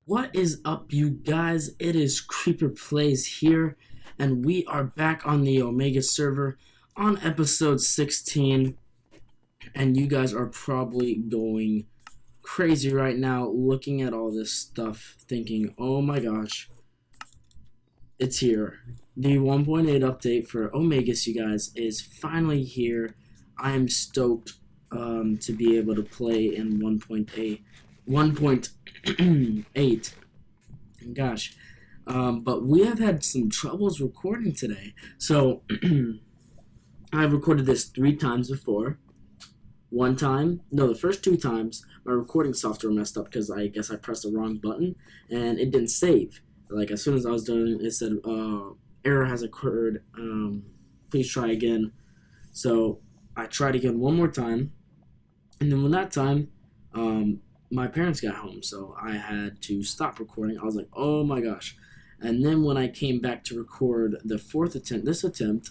What is up, you guys? It is Creeper Plays here, and we are back on the Omegus server on episode 16. And you guys are probably going crazy right now looking at all this stuff, thinking, oh my gosh, it's here. The 1.8 update for Omegus, you guys, is finally here. I am stoked to be able to play in 1.8. Gosh. But we have had some troubles recording today. So, I've recorded this 3 times before. The first 2 times, my recording software messed up because I guess I pressed the wrong button, and it didn't save. Like, as soon as I was done, it said, error has occurred, please try again. So, I tried again one more time, and then when that time, my parents got home, so I had to stop recording. I was like, oh my gosh. And then when I came back to record the 4th attempt,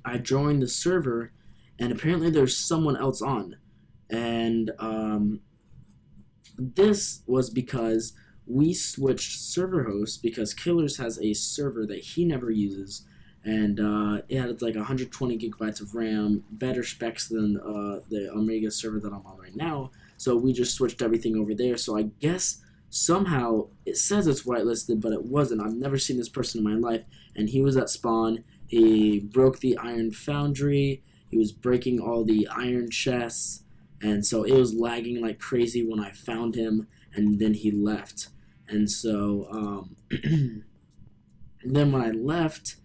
I joined the server, and apparently there's someone else on. And this was because we switched server hosts because Killers has a server that he never uses. And it had like 120 gigabytes of RAM, better specs than the Omegus server that I'm on right now. So we just switched everything over there. So I guess somehow it says it's whitelisted, but it wasn't. I've never seen this person in my life. And he was at spawn. He broke the iron foundry. He was breaking all the iron chests. And so it was lagging like crazy when I found him. And then he left. And so then when I left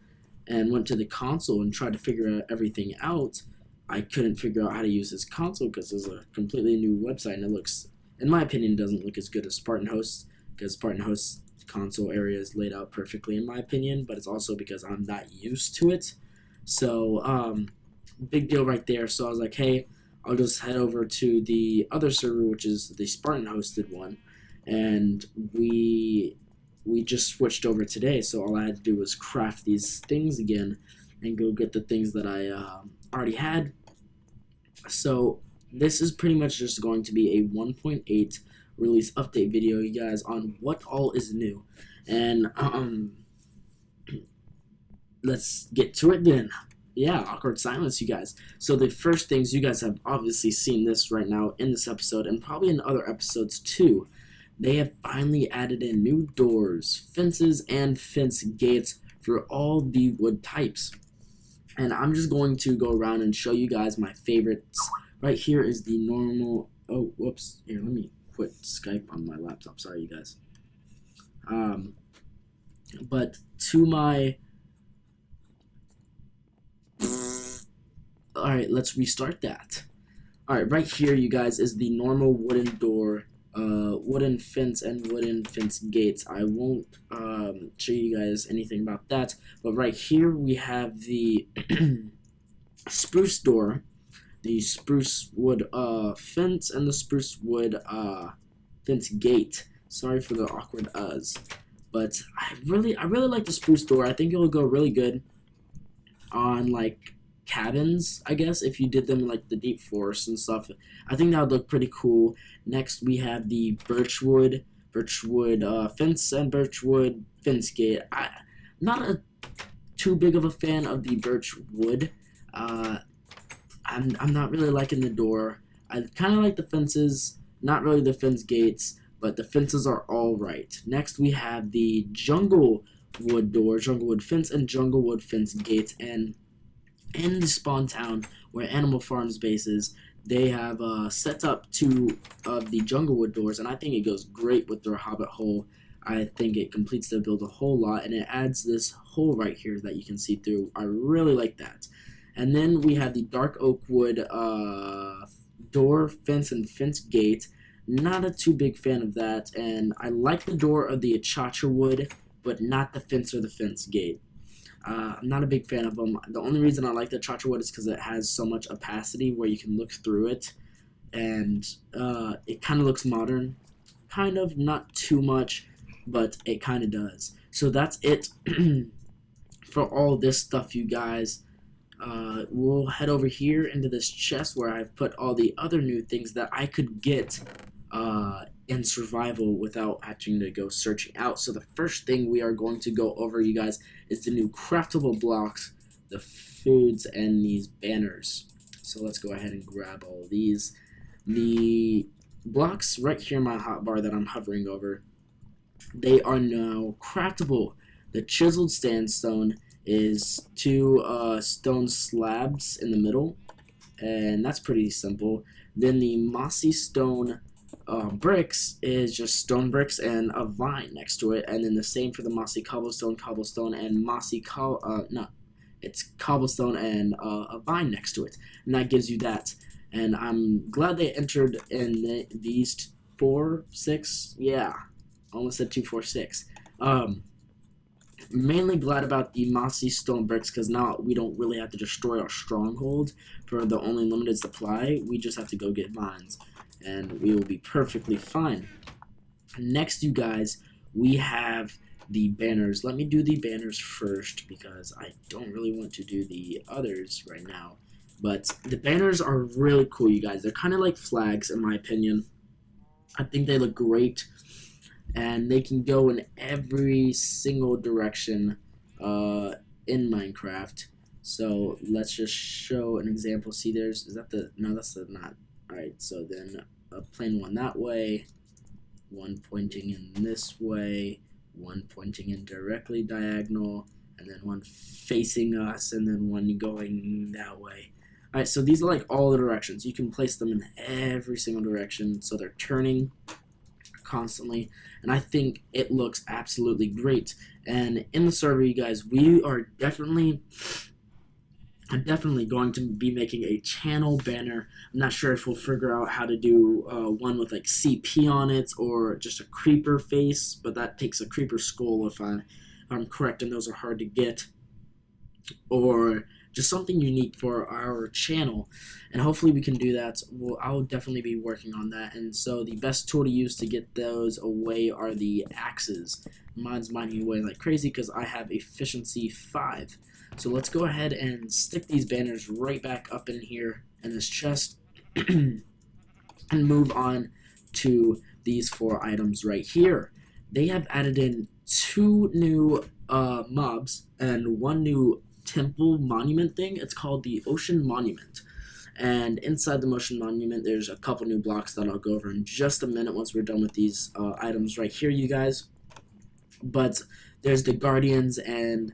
and went to the console and tried to figure everything out, I couldn't figure out how to use his console because it's a completely new website, and it looks, in my opinion, doesn't look as good as Spartan Host, because Spartan Host's console area is laid out perfectly in my opinion, but it's also because I'm not used to it. So, big deal right there. So I was like, hey, I'll just head over to the other server, which is the Spartan hosted one, and we just switched over today, so all I had to do was craft these things again and go get the things that I already had. So this is pretty much just going to be a 1.8 release update video, you guys, on what all is new. And let's get to it then. Yeah, awkward silence, you guys. So the first things, you guys have obviously seen this right now in this episode and probably in other episodes too. They have finally added in new doors, fences, and fence gates for all the wood types. And I'm just going to go around and show you guys my favorites. Right here is the normal... Oh, whoops. Here, let me quit Skype on my laptop. Sorry, you guys. But to my... Alright, let's restart that. Alright, right here, you guys, is the normal wooden door, wooden fence, and wooden fence gates. I won't show you guys anything about that, but right here we have the spruce door, the spruce wood fence, and the spruce wood fence gate. Sorry for the awkward uhs, but I really like the spruce door. I think it will go really good on like cabins, I guess, if you did them in like the deep forest and stuff. I think that would look pretty cool. Next we have the birchwood fence and birchwood fence gate. I'm not too big of a fan of the birchwood. I'm not really liking the door. I kind of like the fences, not really the fence gates, but the fences are all right. Next we have the jungle wood door, jungle wood fence, and jungle wood fence gate. And in the spawn town where Animal Farm's base is, they have set up 2 of the Junglewood doors, and I think it goes great with their hobbit hole. I think it completes the build a whole lot, and it adds this hole right here that you can see through. I really like that. And then we have the dark oak wood door, fence, and fence gate. Not a too big fan of that, and I like the door of the achacha wood, but not the fence or the fence gate. I'm not a big fan of them. The only reason I like the achacha wood is because it has so much opacity where you can look through it, and it kind of looks modern. Kind of, not too much, but it kind of does. So that's it for all this stuff, you guys. We'll head over here into this chest where I've put all the other new things that I could get in survival without having to go searching out. So the first thing we are going to go over, you guys, is the new craftable blocks, the foods, and these banners. So let's go ahead and grab all of these. The blocks right here in my hotbar that I'm hovering over, they are now craftable. The chiseled sandstone is 2 stone slabs in the middle, and that's pretty simple. Then the mossy stone bricks is just stone bricks and a vine next to it, and then the same for the mossy cobblestone, and mossy it's cobblestone and a vine next to it, and that gives you that. And I'm glad they entered in these 4, 6, yeah, almost said 2, 4, 6. Mainly glad about the mossy stone bricks because now we don't really have to destroy our stronghold for the only limited supply. We just have to go get vines, and we will be perfectly fine. Next, you guys, we have the banners. Let me do the banners first because I don't really want to do the others right now. But the banners are really cool, you guys. They're kind of like flags, in my opinion. I think they look great, and they can go in every single direction in Minecraft. So let's just show an example. See, is that the, no, that's the not. Alright, so then a plain one that way, one pointing in this way, one pointing in directly diagonal, and then one facing us, and then one going that way. Alright, so these are like all the directions. You can place them in every single direction, so they're turning constantly, and I think it looks absolutely great. And in the server, you guys, we are definitely going to be making a channel banner. I'm not sure if we'll figure out how to do one with like CP on it or just a creeper face, but that takes a creeper skull if I'm correct, and those are hard to get, or just something unique for our channel, and hopefully we can do that. Well, I'll definitely be working on that. And so the best tool to use to get those away are the axes. Mine's mining away like crazy because I have efficiency 5. So let's go ahead and stick these banners right back up in here in this chest and move on to these 4 items right here. They have added in 2 new mobs and 1 new temple monument thing. It's called the Ocean Monument, and inside the Ocean Monument there's a couple new blocks that I'll go over in just a minute once we're done with these items right here, you guys. But there's the Guardians, and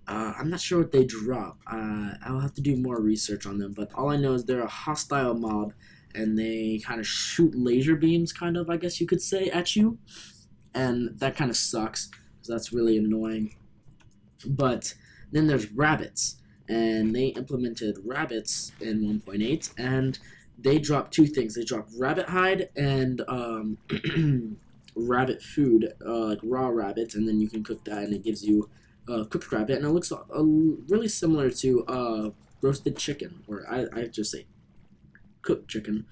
I'm not sure what they drop. I'll have to do more research on them, but all I know is they're a hostile mob, and they kind of shoot laser beams, kind of, I guess you could say, at you, and that kind of sucks, so that's really annoying. But then there's rabbits, and they implemented rabbits in 1.8, and they drop 2 things. They drop rabbit hide and rabbit food, like raw rabbit, and then you can cook that, and it gives you cooked rabbit, and it looks really similar to roasted chicken, or I just say cooked chicken,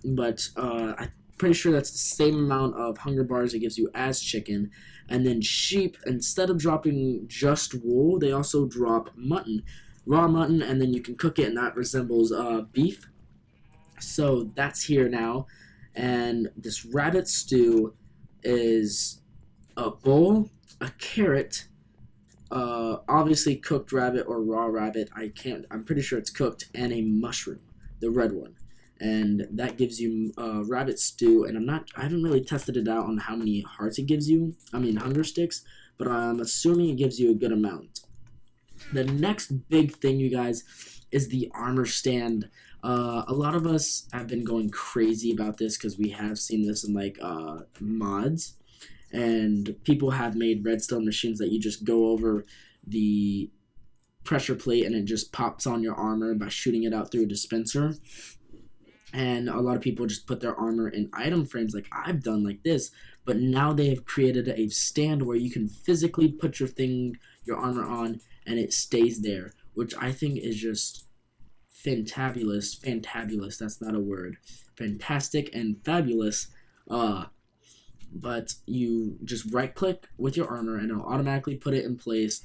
but I'm pretty sure that's the same amount of hunger bars it gives you as chicken. And then sheep, instead of dropping just wool, they also drop mutton, raw mutton, and then you can cook it, and that resembles beef. So that's here now. And this rabbit stew is a bowl, a carrot, obviously cooked rabbit or raw rabbit, I'm pretty sure it's cooked, and a mushroom, the red one. And that gives you rabbit stew, and I haven't really tested it out on how many hearts it gives you, hunger sticks, but I'm assuming it gives you a good amount. The next big thing, you guys, is the armor stand. A lot of us have been going crazy about this because we have seen this in like mods, and people have made redstone machines that you just go over the pressure plate and it just pops on your armor by shooting it out through a dispenser. And a lot of people just put their armor in item frames like I've done like this, but now they have created a stand where you can physically put your armor on, and it stays there, which I think is just fantabulous. Fantabulous, that's not a word. Fantastic and fabulous. But you just right click with your armor and it'll automatically put it in place,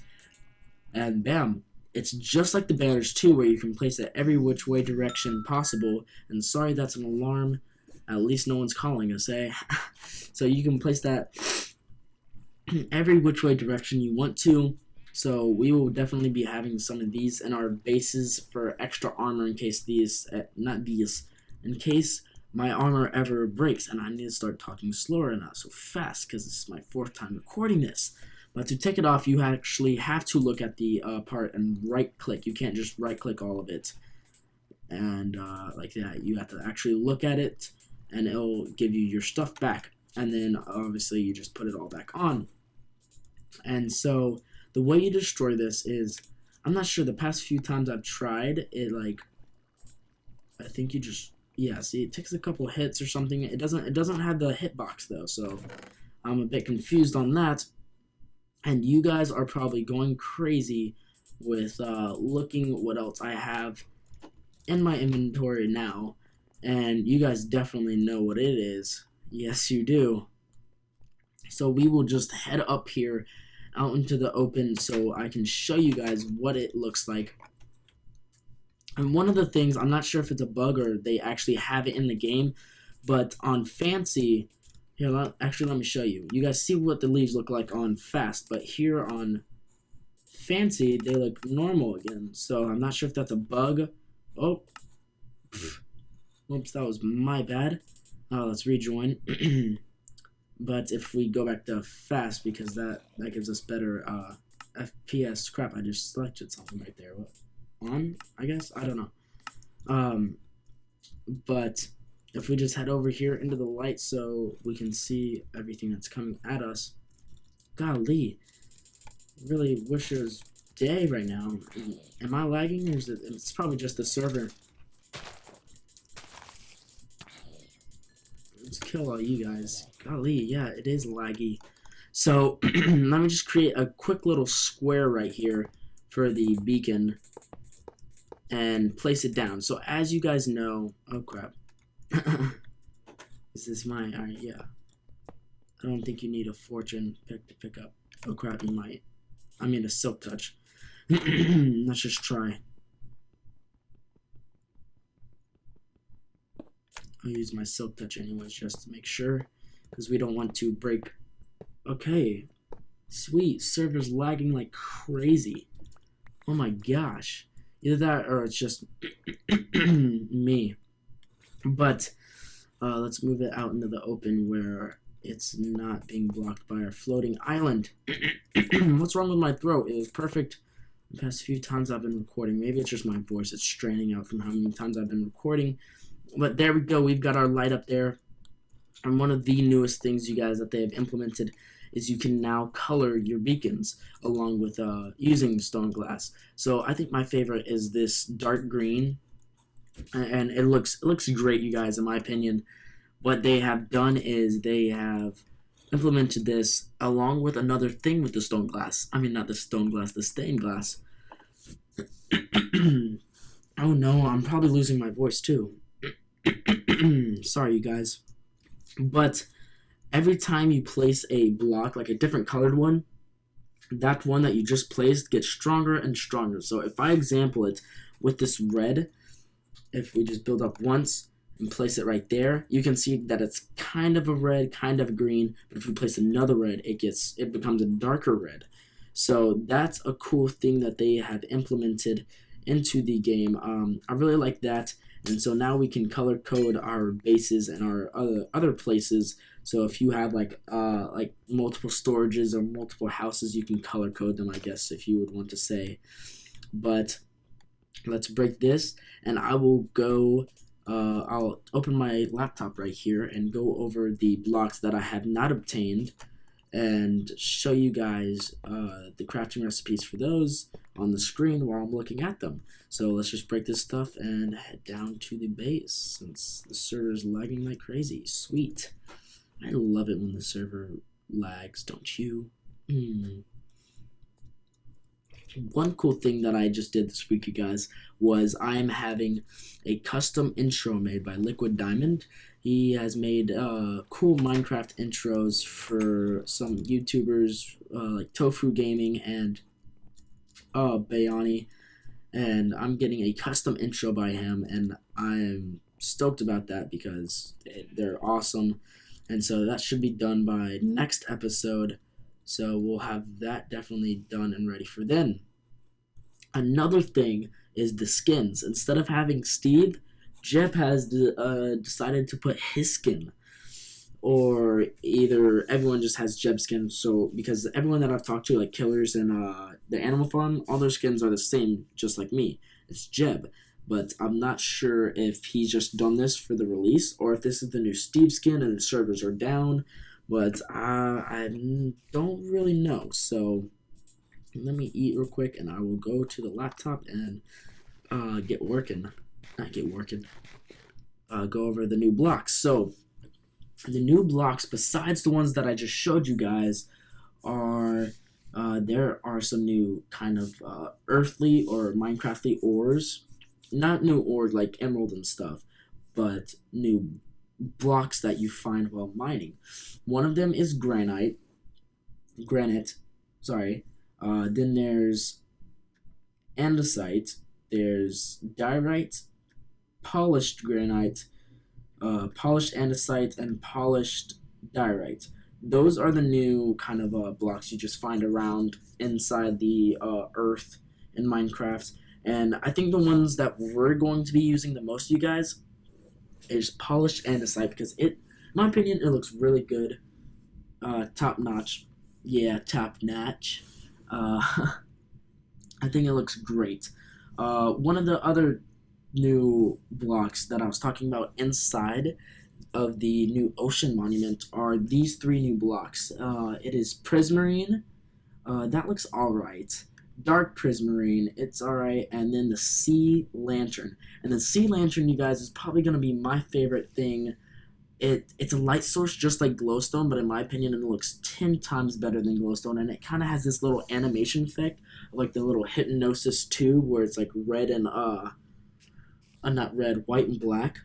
and bam. It's just like the banners too, where you can place it every which way direction possible. And sorry, that's an alarm. At least no one's calling us, eh? So you can place that every which way direction you want to. So we will definitely be having some of these in our bases for extra armor in case in case my armor ever breaks, and I need to start talking slower and not so fast because this is my 4th time recording this. But to take it off, you actually have to look at the part and right click. You can't just right click all of it and like that. You have to actually look at it, and it'll give you your stuff back, and then obviously you just put it all back on. And so the way you destroy this is, I'm not sure, the past few times I've tried it, like, I think you just, yeah, see, it takes a couple hits or something. It doesn't have the hitbox though, so I'm a bit confused on that. And you guys are probably going crazy with looking what else I have in my inventory now, and you guys definitely know what it is. Yes, you do. So we will just head up here out into the open so I can show you guys what it looks like. And one of the things, I'm not sure if it's a bug or they actually have it in the game, but on Fancy, here, actually let me show you. You guys see what the leaves look like on Fast, but here on Fancy, they look normal again. So I'm not sure if that's a bug. Oh, whoops, that was my bad. Let's rejoin. But if we go back to Fast, because that gives us better FPS. Crap, I just selected something right there. What? On, I guess? I don't know. But if we just head over here into the light so we can see everything that's coming at us. Golly, really wish it was day right now. Am I lagging, or is it? It's probably just the server. Let's kill all you guys. Golly, yeah, it is laggy. So let me just create a quick little square right here for the beacon and place it down. So as you guys know, oh crap. Is this mine? Alright, yeah. I don't think you need a fortune pick to pick up. Oh crap, you might. I mean a silk touch. Let's just try. I'll use my silk touch anyways just to make sure, because we don't want to break. Okay, sweet. Server's lagging like crazy. Oh my gosh. Either that or it's just me. But let's move it out into the open where it's not being blocked by our floating island. What's wrong with my throat? It was perfect the past few times I've been recording. Maybe it's just my voice. It's straining out from how many times I've been recording. But there we go. We've got our light up there. And one of the newest things, you guys, that they have implemented is you can now color your beacons along with using stone glass. So I think my favorite is this dark green. And it looks great, you guys, in my opinion. What they have done is they have implemented this along with another thing with the stone glass. I mean, not the stone glass, the stained glass. Oh no, I'm probably losing my voice too. Sorry, you guys. But every time you place a block, like a different colored one, that one that you just placed gets stronger and stronger. So if I example it with this red, if we just build up once and place it right there, you can see that it's kind of a red, kind of a green, but if we place another red, it becomes a darker red. So that's a cool thing that they have implemented into the game. I really like that. And so now we can color code our bases and our other places. So if you have like multiple storages or multiple houses, you can color code them, I guess, if you would want to say. But let's break this, and I will go. I'll open my laptop right here and go over the blocks that I have not obtained, and show you guys the crafting recipes for those on the screen while I'm looking at them. So let's just break this stuff and head down to the base since the server is lagging like crazy. Sweet. I love it when the server lags, don't you? One cool thing that I just did this week, you guys, was I am having a custom intro made by Liquid Diamond. He has made cool Minecraft intros for some YouTubers like Tofu Gaming and Bayani, and I'm getting a custom intro by him, and I'm stoked about that because they're awesome. And so that should be done by next episode. So we'll have that definitely done and ready for then. Another thing is the skins. Instead of having Steve, Jeb has decided to put his skin. Or either everyone just has Jeb skin. So because everyone that I've talked to, like Killers and the Animal Farm, all their skins are the same, just like me. It's Jeb. But I'm not sure if he's just done this for the release or if this is the new Steve skin and the servers are down. But I don't really know. So let me eat real quick and I will go to the laptop and get working. Not get working. Go over the new blocks. So the new blocks, besides the ones that I just showed you guys, are there are some new kind of earthly or Minecrafty ores. Not new ores like emerald and stuff, but new blocks that you find while mining. One of them is granite. Sorry. Then there's andesite. There's diorite, polished granite, polished andesite, and polished diorite. Those are the new kind of blocks you just find around inside the earth in Minecraft. And I think the ones that we're going to be using the most, you guys, is polished andesite because in my opinion, it looks really good. Top notch. Yeah, top notch. I think it looks great. One of the other new blocks that I was talking about inside of the new ocean monument are these three new blocks. It is prismarine. That looks alright. Dark prismarine, it's alright. And then the sea lantern. And the sea lantern, you guys, is probably going to be my favorite thing. It's a light source just like glowstone, but in my opinion it looks 10 times better than glowstone, and it kind of has this little animation effect of like the little hypnosis tube where it's like red and not red, white and black,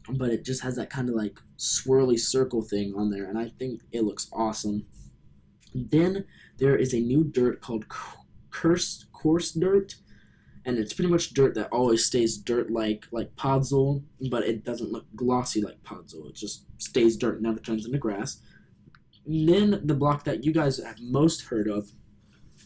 but it just has that kind of like swirly circle thing on there, and I think it looks awesome. Then there is a new dirt called coarse dirt, and it's pretty much dirt that always stays dirt like podzol, but it doesn't look glossy like podzol. It just stays dirt, never turns into grass. And then the block that you guys have most heard of,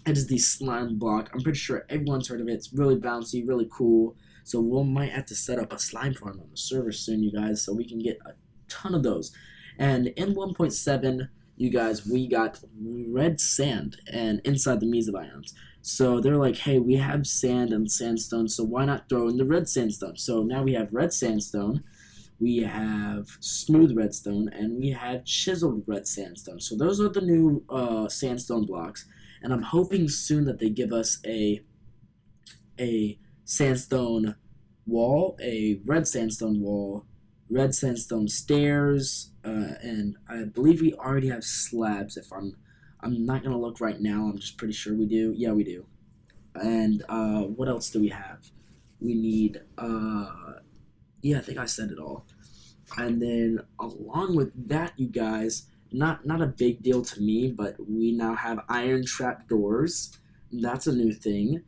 it is the slime block. I'm pretty sure everyone's heard of it. It's really bouncy, really cool. So we might have to set up a slime farm on the server soon, you guys, so we can get a ton of those. And in 1.7, you guys, we got red sand and inside the mesobiomes. So they're like, hey, we have sand and sandstone, so why not throw in the red sandstone? So now we have red sandstone, we have smooth redstone, and we have chiseled red sandstone. So those are the new sandstone blocks, and I'm hoping soon that they give us a sandstone wall, a red sandstone wall, red sandstone stairs, and I believe we already have slabs. If I'm not gonna look right now. I'm just pretty sure we do. Yeah, we do. And what else do we have? We need. Yeah, I think I said it all. And then along with that, you guys, not a big deal to me, but we now have iron trap doors. That's a new thing.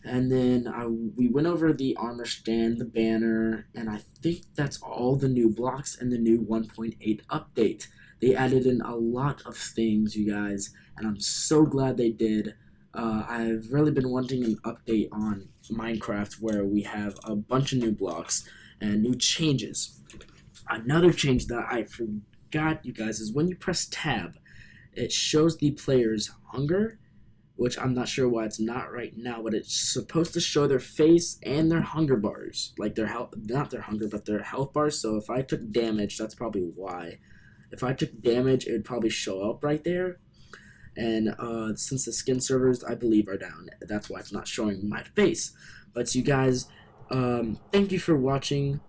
And then we went over the armor stand, the banner, and I think that's all the new blocks in the new 1.8 update. They added in a lot of things, you guys, and I'm so glad they did. I've really been wanting an update on Minecraft where we have a bunch of new blocks and new changes. Another change that I forgot, you guys, is when you press tab, it shows the player's hunger, which I'm not sure why it's not right now, but it's supposed to show their face and their hunger bars, like their health, not their hunger, but their health bars. So if I took damage, that's probably why. If I took damage, it would probably show up right there. And since the skin servers, I believe, are down, that's why it's not showing my face. But you guys, thank you for watching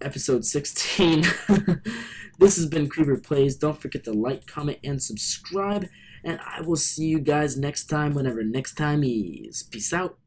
episode 16. This has been Creeper Plays. Don't forget to like, comment, and subscribe. And I will see you guys next time, whenever next time is. Peace out.